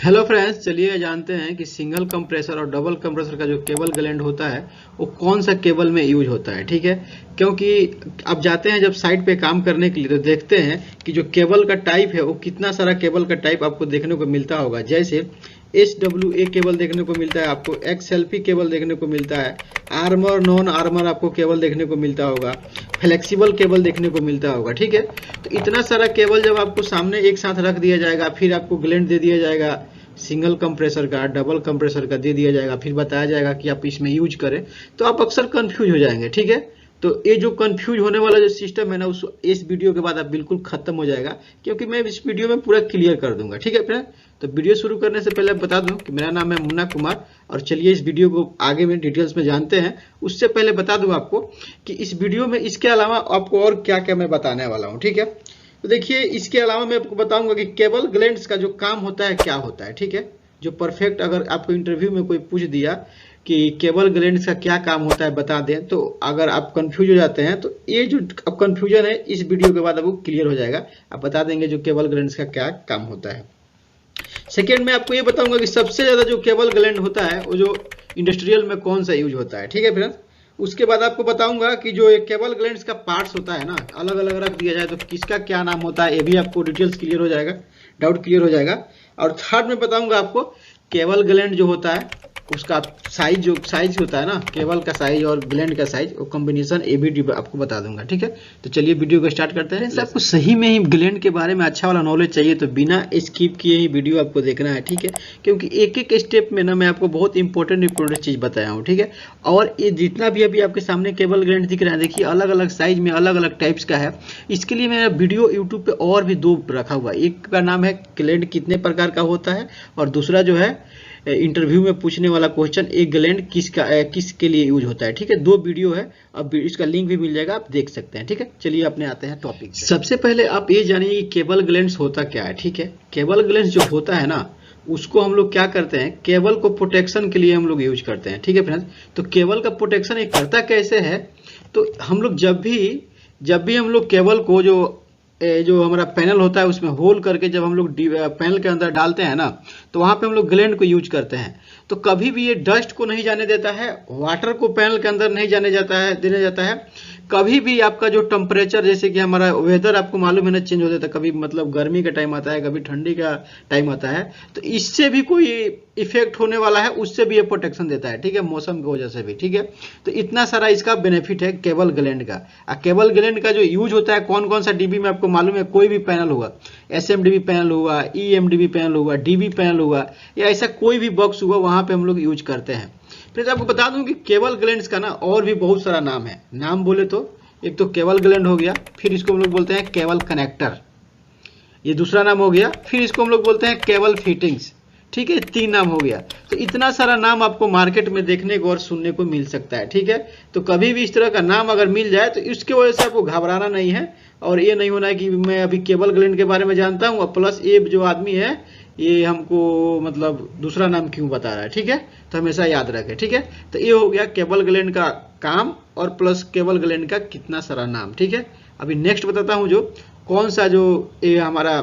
Hello friends, चलिए जानते हैं कि सिंगल कंप्रेसर और डबल कंप्रेसर का जो केबल ग्लैंड होता है वो कौन सा केबल में यूज होता है। ठीक है, क्योंकि अब जाते हैं जब साइट पे काम करने के लिए तो देखते हैं कि जो केबल का टाइप है वो कितना सारा केबल का टाइप आपको देखने को मिलता होगा। जैसे SWA केबल देखने को मिलता है, आपको XLP केबल देखने को मिलता है, आर्मर नॉन आर्मर आपको केबल देखने को मिलता होगा, फ्लेक्सिबल केबल देखने को मिलता होगा। ठीक है, तो इतना सारा केबल जब आपको सामने एक साथ रख दिया जाएगा, फिर आपको ग्लैंड दे दिया जाएगा, सिंगल कंप्रेसर का डबल कंप्रेसर का दे दिया जाएगा, फिर बताया जाएगा कि आप इसमें यूज करें, तो आप अक्सर कंफ्यूज हो जाएंगे। ठीक है, तो ये जो कंफ्यूज होने वाला जो सिस्टम है ना, उस इस वीडियो के बाद आप बिल्कुल खत्म हो जाएगा, क्योंकि मैं इस वीडियो में पूरा क्लियर कर दूंगा। ठीक है फ्रेंड, तो वीडियो शुरू करने से पहले बता दूं कि मेरा नाम है मुन्ना कुमार, और चलिए इस वीडियो को आगे में डिटेल्स में जानते हैं। उससे पहले बता दूं आपको कि इस वीडियो में इसके अलावा आपको और क्या क्या मैं बताने वाला हूँ। ठीक है, तो देखिए इसके अलावा मैं आपको बताऊंगा कि केबल ग्लैंड्स का जो काम होता है क्या होता है। ठीक है, जो परफेक्ट अगर आपको इंटरव्यू में कोई पूछ दिया कि केबल ग्लैंड्स का क्या काम होता है बता दें, तो अगर आप कंफ्यूज हो जाते हैं तो ये जो अब कंफ्यूजन है इस वीडियो के बाद आपको क्लियर हो जाएगा। आप बता देंगे जो केबल ग्लैंड्स का क्या काम होता है। सेकेंड में आपको ये बताऊंगा कि सबसे ज्यादा जो केबल ग्लैंड होता है वो जो इंडस्ट्रियल में कौन सा यूज होता है। ठीक है फ्रेंड्स, उसके बाद आपको बताऊंगा कि जो केबल ग्लैंड्स का पार्ट्स होता है ना, अलग अलग रख दिया जाए तो किसका क्या नाम होता है, ये भी आपको डिटेल्स क्लियर हो जाएगा, डाउट क्लियर हो जाएगा। और थर्ड में बताऊंगा आपको केबल ग्लैंड जो होता है उसका साइज होता है ना, केबल का साइज और ग्लैंड का साइज, वो कॉम्बिनेशन ए भी आपको बता दूंगा। ठीक है, तो चलिए वीडियो को स्टार्ट करते हैं। आपको सही में ही ग्लैंड के बारे में अच्छा वाला नॉलेज चाहिए तो बिना स्किप किए ही वीडियो आपको देखना है। ठीक है, क्योंकि एक एक स्टेप में ना मैं आपको बहुत इंपॉर्टेंट चीज बताया हूँ। ठीक है, और ये जितना भी अभी आपके सामने केबल ग्लैंड दिख रहा है, देखिए अलग अलग साइज में अलग अलग टाइप्स का है। इसके लिए मेरा वीडियो यूट्यूब पे और भी दो रखा हुआ है। एक का नाम है ग्लैंड कितने प्रकार का होता है, और दूसरा जो है इंटरव्यू में पूछने वाला क्वेश्चन एक ग्लैंड किसके लिए यूज होता है। ठीक है, दो वीडियो है, अब इसका लिंक भी मिल जाएगा, आप देख सकते हैं। ठीक है, चलिए अपने आते हैं टॉपिक पे। सबसे पहले आप ये जानिए कि केबल ग्लैंड्स होता क्या है। ठीक है, केबल ग्लैंड्स जो होता है ना, उसको हम लोग क्या करते हैं, केबल को प्रोटेक्शन के लिए हम लोग यूज करते हैं। ठीक है फ्रेंड्स, तो केबल का प्रोटेक्शन ये करता कैसे है, तो हम लोग जब भी हम लोग केबल को जो हमारा पैनल होता है उसमें होल करके जब हम लोग पैनल के अंदर डालते हैं ना, तो वहां पे हम लोग ग्लैंड को यूज करते हैं। तो कभी भी ये डस्ट को नहीं जाने देता है, वाटर को पैनल के अंदर नहीं देने जाता है। कभी भी आपका जो टेम्परेचर, जैसे कि हमारा वेदर आपको मालूम है ना, चेंज हो जाता है, कभी मतलब गर्मी का टाइम आता है, कभी ठंडी का टाइम आता है, तो इससे भी कोई इफेक्ट होने वाला है, उससे भी ये प्रोटेक्शन देता है। ठीक है, मौसम की वजह से भी। ठीक है, तो इतना सारा इसका बेनिफिट है केबल ग्लैंड का। केबल ग्लैंड का जो यूज होता है कौन कौन सा डीबी में आपको मालूम है, कोई भी पैनल हुआ, SMDB पैनल हुआ, EMDB पैनल हुआ, DB पैनल हुआ, या ऐसा कोई भी बॉक्स हुआ, वहां पे हम लोग यूज करते हैं। फिर आपको बता दूं कि केबल ग्लैंड्स का ना और भी बहुत सारा नाम है। नाम बोले तो एक तो केबल ग्लैंड हो गया, फिर इसको हम लोग बोलते हैं केबल कनेक्टर, ये दूसरा नाम हो गया, फिर इसको हम लोग बोलते हैं केबल फिटिंग्स। ठीक है, 3 नाम हो गया। तो इतना सारा नाम आपको मार्केट में देखने को और सुनने को मिल सकता है। ठीक है, तो कभी भी इस तरह का नाम अगर मिल जाए तो इसके वजह से आपको घबराना नहीं है, और ये नहीं होना है कि मैं अभी केबल ग्लैंड के बारे में जानता हूँ और प्लस ये जो आदमी है ये हमको मतलब दूसरा नाम क्यों बता रहा है। ठीक है, तो हमेशा याद रखें। ठीक है, तो ये हो गया केबल ग्लैंड का काम और प्लस केबल ग्लैंड का कितना सारा नाम। ठीक है, अभी नेक्स्ट बताता हूँ जो कौन सा जो ये हमारा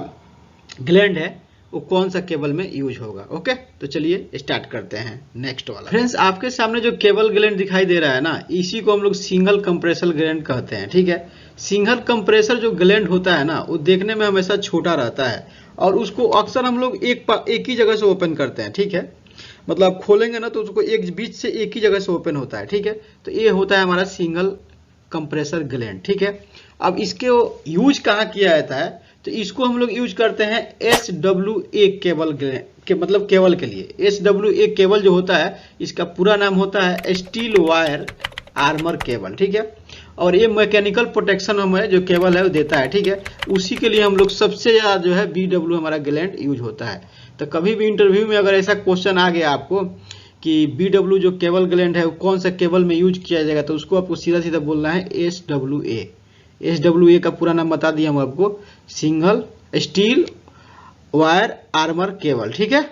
ग्लैंड है वो कौन सा केबल में यूज होगा। ओके, तो चलिए स्टार्ट करते हैं नेक्स्ट वाला। फ्रेंड्स, आपके सामने जो केबल ग्लैंड दिखाई दे रहा है ना, इसी को हम लोग सिंगल कंप्रेसर ग्लैंड कहते हैं। ठीक है, सिंगल कंप्रेसर जो ग्लैंड होता है ना, वो देखने में हमेशा छोटा रहता है, और उसको अक्सर हम लोग एक ही जगह से ओपन करते हैं। ठीक है, मतलब खोलेंगे ना तो उसको एक बीच से एक ही जगह से ओपन होता है। ठीक है, तो ये होता है हमारा सिंगल कंप्रेसर ग्लैंड। ठीक है, अब इसके यूज कहाँ किया जाता है, तो इसको हम लोग यूज करते हैं SWA केबल के मतलब केबल के लिए। SWA केबल जो होता है इसका पूरा नाम होता है स्टील वायर आर्मर केबल। ठीक है, और ये मैकेनिकल प्रोटेक्शन हमें जो केबल है वो देता है। ठीक है, उसी के लिए हम लोग सबसे ज्यादा जो है BW हमारा ग्लैंड यूज होता है। तो कभी भी इंटरव्यू में अगर ऐसा क्वेश्चन आ गया आपको कि BW जो केबल ग्लैंड है वो कौन सा केबल में यूज किया जाएगा, तो उसको आपको सीधा सीधा बोलना है SWA। SWA का पूरा नाम बता दिया हम आपको, single steel wire armour cable. ठीक है,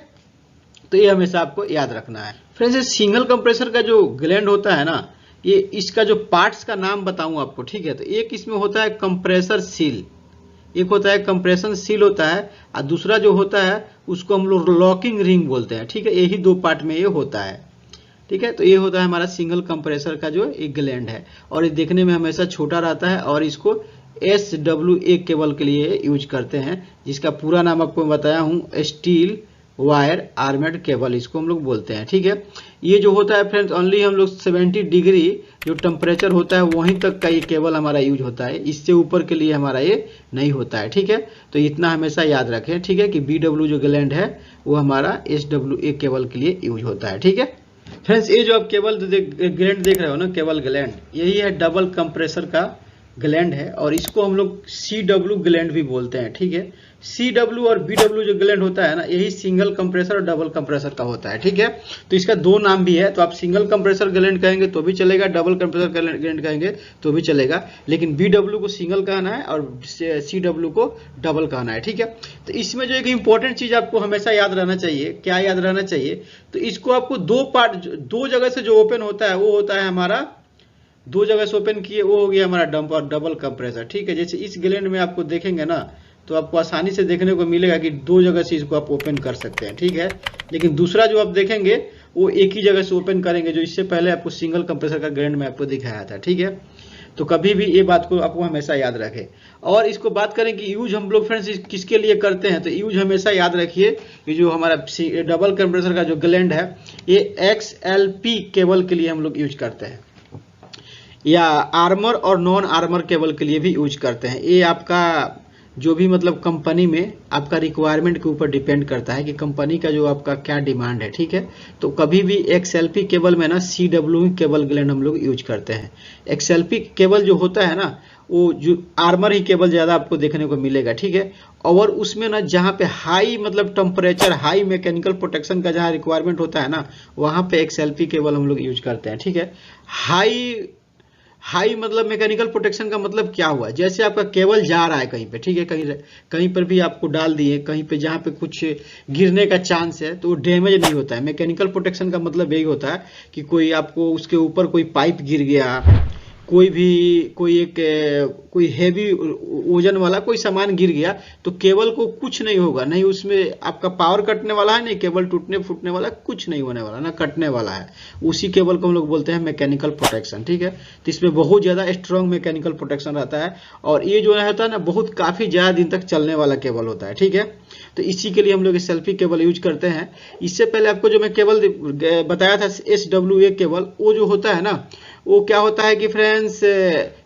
तो ये हमेशा आपको याद रखना है। फ्रेंड्स, सिंगल कंप्रेसर का जो ग्लैंड होता है ना, ये इसका जो पार्ट्स का नाम बताऊं आपको। ठीक है, तो एक इसमें होता है कंप्रेसर सील, एक होता है कंप्रेशन सील होता है, और दूसरा जो होता है उसको हम लोग लॉकिंग रिंग बोलते हैं, ठीक है। यही दो पार्ट में ये होता है, ठीक है। तो ये होता है हमारा सिंगल कंप्रेसर का जो एक ग्लैंड है, और ये देखने में हमेशा छोटा रहता है, और इसको SWA केबल के लिए यूज करते हैं, जिसका पूरा नाम आपको मैं बताया हूँ, स्टील वायर आर्मेड केबल इसको हम लोग बोलते हैं, ठीक है। ये जो होता है फ्रेंड्स, ओनली हम लोग 70 डिग्री जो टेम्परेचर होता है वहीं तक का ये केबल हमारा यूज होता है, इससे ऊपर के लिए हमारा ये नहीं होता है, ठीक है। तो इतना हमेशा याद रखें, ठीक है, कि BW जो ग्लैंड है वो हमारा SWA केबल के लिए यूज होता है, ठीक है। फ्रेंड्स, ये जो आप केबल ग्लैंड देख रहे हो ना, केबल ग्लैंड, यही है डबल कंप्रेसर का ग्लैंड है, और इसको हम लोग CW ग्लैंड भी बोलते हैं, ठीक है। CW और BW जो ग्लैंड होता है ना, यही सिंगल कंप्रेसर और डबल कंप्रेसर का होता है, ठीक है। तो इसका दो नाम भी है, तो आप सिंगल कंप्रेसर ग्लैंड कहेंगे तो भी चलेगा, डबल कंप्रेसर ग्लैंड कहेंगे तो भी चलेगा, लेकिन BW को सिंगल कहना है और CW को डबल कहना है, ठीक है। तो इसमें जो एक इंपॉर्टेंट चीज आपको हमेशा याद रहना चाहिए, क्या याद रहना चाहिए, तो इसको आपको दो जगह से जो ओपन होता है वो होता है हमारा, दो जगह से ओपन किए वो हो गया हमारा डबल कंप्रेसर, ठीक है। जैसे इस ग्लैंड में आपको देखेंगे ना, तो आपको आसानी से देखने को मिलेगा कि दो जगह से इसको आप ओपन कर सकते हैं, ठीक है। लेकिन दूसरा जो आप देखेंगे वो एक ही जगह से ओपन करेंगे, जो इससे पहले आपको सिंगल कंप्रेसर का ग्लैंड में आपको दिखाया था, ठीक है। तो कभी भी ये बात को आपको हमेशा याद रखें। और इसको बात करें कि यूज हम लोग फ्रेंड्स किसके लिए करते हैं, तो यूज हमेशा याद रखिए कि जो हमारा डबल कंप्रेसर का जो ग्लैंड है ये XLP केबल के लिए हम लोग यूज करते हैं, या आर्मर और नॉन आर्मर केबल के लिए भी यूज करते हैं। ये आपका जो भी मतलब कंपनी में आपका रिक्वायरमेंट के ऊपर डिपेंड करता है कि कंपनी का जो आपका क्या डिमांड है, ठीक है। तो कभी भी XLP केबल में ना CW केबल ग्लैंड हम लोग यूज करते हैं। XLP केबल जो होता है ना, वो जो आर्मर ही केबल ज्यादा आपको देखने को मिलेगा, ठीक है। और उसमें ना जहाँ पे हाई मतलब टेम्परेचर, हाई मैकेनिकल प्रोटेक्शन का जहाँ रिक्वायरमेंट होता है ना, वहाँ पे XLP केबल हम लोग यूज करते हैं, ठीक है। हाई मतलब मैकेनिकल प्रोटेक्शन का मतलब क्या हुआ, जैसे आपका केबल जा रहा है कहीं पे, ठीक है, कहीं पर भी आपको डाल दिए, कहीं पे जहाँ पे कुछ गिरने का चांस है तो डैमेज नहीं होता है। मैकेनिकल प्रोटेक्शन का मतलब यही होता है कि कोई आपको उसके ऊपर कोई पाइप गिर गया, कोई हेवी वजन वाला कोई सामान गिर गया, तो केबल को कुछ नहीं होगा, नहीं उसमें आपका पावर कटने वाला है, नहीं केबल टूटने फूटने वाला, कुछ नहीं होने वाला, ना कटने वाला है। उसी केबल को हम लोग बोलते हैं मैकेनिकल प्रोटेक्शन, ठीक है। तो इसमें बहुत ज्यादा स्ट्रॉन्ग मैकेनिकल प्रोटेक्शन रहता है, और ये जो रहता है ना बहुत काफी ज्यादा दिन तक चलने वाला केबल होता है, ठीक है। तो इसी के लिए हम लोग SLP केबल यूज करते हैं। इससे पहले आपको जो मैं केबल बताया था SWA केबल, वो जो होता है ना, वो क्या होता है कि फ्रेंड्स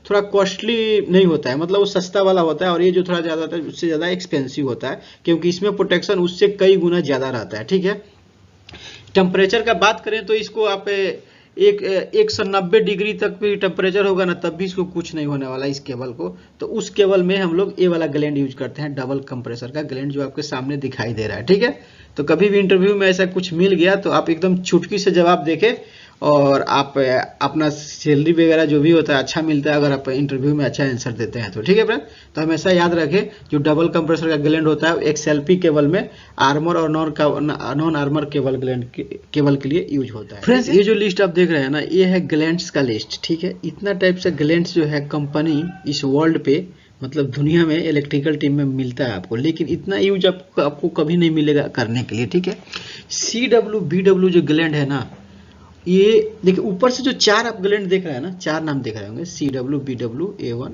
थोड़ा कॉस्टली नहीं होता है, मतलब वो सस्ता वाला होता है, और ये जो थोड़ा ज्यादा होता है उससे ज्यादा एक्सपेंसिव होता है, क्योंकि इसमें प्रोटेक्शन उससे कई गुना ज्यादा रहता है, ठीक है। टेम्परेचर का बात करें तो इसको आप 190 डिग्री तक भी टेम्परेचर होगा ना, तब भी इसको कुछ नहीं होने वाला इस केबल को। तो उस केबल में हम लोग ये वाला ग्लैंड यूज करते हैं, डबल कंप्रेसर का ग्लैंड, जो आपके सामने दिखाई दे रहा है, ठीक है। तो कभी भी इंटरव्यू में ऐसा कुछ मिल गया तो आप एकदम चुटकी से जवाब देके, और आप अपना सैलरी वगैरह जो भी होता है अच्छा मिलता है अगर आप इंटरव्यू में अच्छा आंसर देते हैं तो, ठीक है फ्रेंड। तो हमेशा याद रखें जो डबल कंप्रेसर का ग्लैंड होता है XLP केबल में आर्मर और non armour cable gland cable के लिए यूज होता है। फ्रेंड्स, ये जो लिस्ट आप देख रहे हैं ना, ये है ग्लैंड्स का लिस्ट, ठीक है। इतना टाइप से ग्लैंड्स जो है कंपनी इस वर्ल्ड पे मतलब दुनिया में इलेक्ट्रिकल टीम में मिलता है आपको, लेकिन इतना यूज आपको कभी नहीं मिलेगा करने के लिए, ठीक है। CW BW जो ग्लैंड है ना, ये देखिए ऊपर से जो चार आप ग्लैंड देख रहे हैं ना, चार नाम देख रहे होंगे, CW BW A1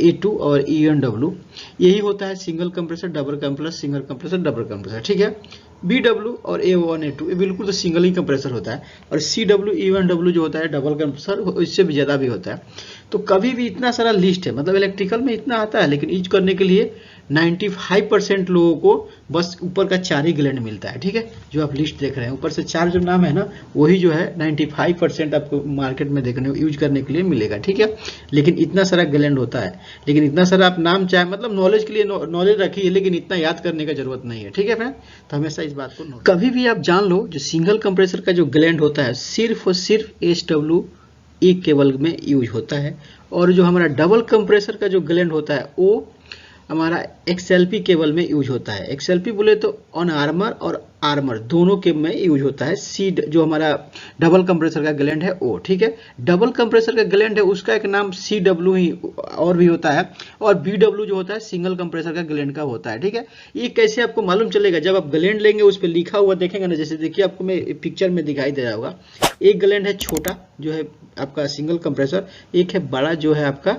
A2 और ENW, यही होता है single compressor, double compressor, single compressor, double compressor, ठीक है। BW और A1 A2 ये बिल्कुल तो सिंगल ही कंप्रेसर होता है, और CW ENW जो होता है डबल कंप्रेसर, इससे भी ज्यादा भी होता है। तो कभी भी इतना सारा लिस्ट है, मतलब इलेक्ट्रिकल में इतना आता है, लेकिन यूज करने के लिए 95% लोगों को बस ऊपर का चार ही ग्लैंड मिलता है, ठीक है। जो आप लिस्ट देख रहे हैं ऊपर से चार जो नाम है ना, वही जो है 95% आपको मार्केट में देखने यूज करने के लिए मिलेगा, ठीक है। लेकिन इतना सारा ग्लैंड होता है, लेकिन इतना सारा आप नाम चाहे मतलब नॉलेज के लिए नॉलेज रखिए, लेकिन इतना याद करने का जरूरत नहीं है, ठीक है फ्रेंड। तो हमेशा इस बात को कभी भी आप जान लो, जो सिंगल कंप्रेसर का जो ग्लैंड होता है सिर्फ और सिर्फ SWA केबल में यूज होता है, और जो हमारा डबल कंप्रेसर का जो ग्लैंड होता है वो हमारा XLP केबल में यूज होता है। XLP बोले तो ऑन आर्मर और आर्मर दोनों के में यूज होता है। सी जो हमारा डबल कंप्रेसर का ग्लैंड है वो, ठीक है। डबल कंप्रेसर का ग्लैंड है उसका एक नाम CW ही और भी होता है, और BW जो होता है सिंगल कंप्रेसर का ग्लैंड का होता है, ठीक है। ये कैसे आपको मालूम चलेगा, जब आप ग्लैंड लेंगे उस पर लिखा हुआ देखेंगे ना, जैसे देखिए आपको मैं पिक्चर में दिखाई दे रहा होगा, एक ग्लैंड है छोटा जो है आपका सिंगल कंप्रेसर, एक है बड़ा जो है आपका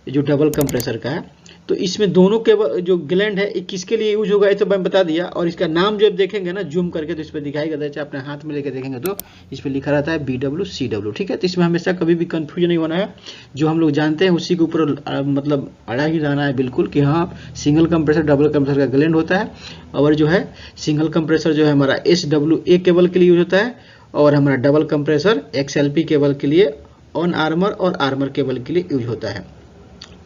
जो डबल कंप्रेसर का है। तो इसमें दोनों के जो ग्लैंड है किसके लिए यूज होगा ये तो मैं बता दिया, और इसका नाम जो आप देखेंगे ना जूम करके तो इस पर दिखाई देता है, अपने हाथ में लेकर देखेंगे तो इस पर लिखा रहता है BW CW, ठीक है। तो इसमें हमेशा कभी भी कंफ्यूजन नहीं होना है, जो हम लोग जानते हैं उसी के ऊपर मतलब अड़ा ही रहना है बिल्कुल कि हाँ सिंगल कंप्रेसर डबल कंप्रेसर का ग्लैंड होता है, और जो है सिंगल कंप्रेसर जो है हमारा SWA केबल के लिए यूज होता है, और हमारा डबल कंप्रेसर XLP केबल के लिए ऑन आर्मर और आर्मर केबल के लिए यूज होता है।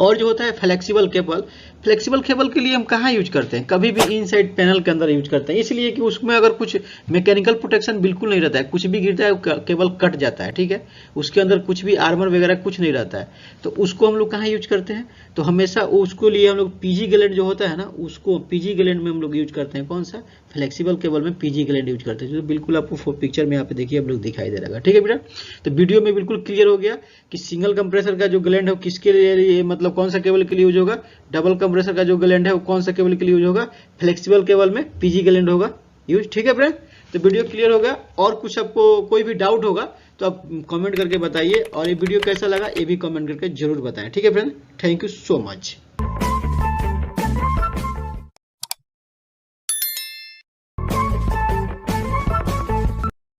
और जो होता है फ्लेक्सिबल केबल, फ्लेक्सिबल केबल के लिए हम कहाँ यूज करते हैं, कभी भी इनसाइड पैनल के अंदर यूज करते हैं, इसलिए कि उसमें अगर कुछ मैकेनिकल प्रोटेक्शन बिल्कुल नहीं रहता है, कुछ भी गिरता है केबल कट जाता है, ठीक है। उसके अंदर कुछ भी आर्मर वगैरह कुछ नहीं रहता है, तो उसको हम लोग कहाँ यूज करते हैं, तो हमेशा उसको लिए हम लोग PG ग्लैंड जो होता है ना, उसको PG ग्लैंड में हम लोग यूज करते हैं। कौन सा, फ्लेक्सिबल केबल में PG ग्लैंड यूज करते हैं, जो बिल्कुल आपको पिक्चर में यहाँ पे देखिए हम लोग दिखाई दे रहा है, ठीक है बेटा। तो वीडियो में बिल्कुल क्लियर हो गया कि सिंगल कंप्रेसर का जो ग्लैंड है किसके लिए, मतलब कौन सा केबल के लिए यूज होगा, डबल कंप्रेसर का जो ग्लैंड है वो कौन सा केबल के लिए यूज होगा, फ्लेक्सिबल केबल में PG ग्लैंड होगा यूज, ठीक है फ्रेंड। तो वीडियो क्लियर होगा, और कुछ आपको कोई भी डाउट होगा तो आप कमेंट करके बताइए, और ये वीडियो कैसा लगा ये भी कमेंट करके जरूर बताएं, ठीक है friend. Thank you so much.